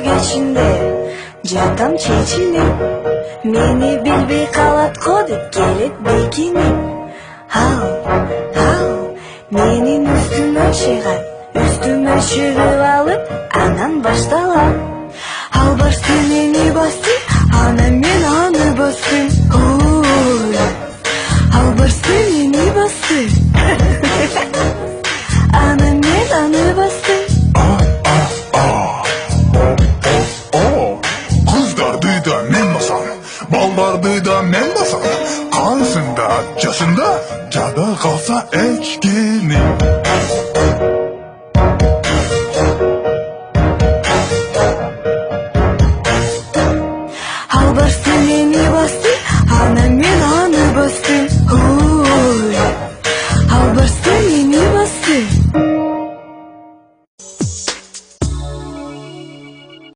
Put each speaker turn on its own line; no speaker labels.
кечинде жатам чечилип, мени билбей калат го деп келет бекинип. Ал менин үстүмө чыгат, үстүмө чыгып алып, анан башталат. Ал башты мени басты, анан мен аны бастым. Ал башты мени басты, анан мен аны бастым.
Кыздарды да мен басам, балдарды да мен басам. Кансында, жасында, жада калса эчкини.
Ал башты мени басты, анан мен аны бастым. Ал башты мени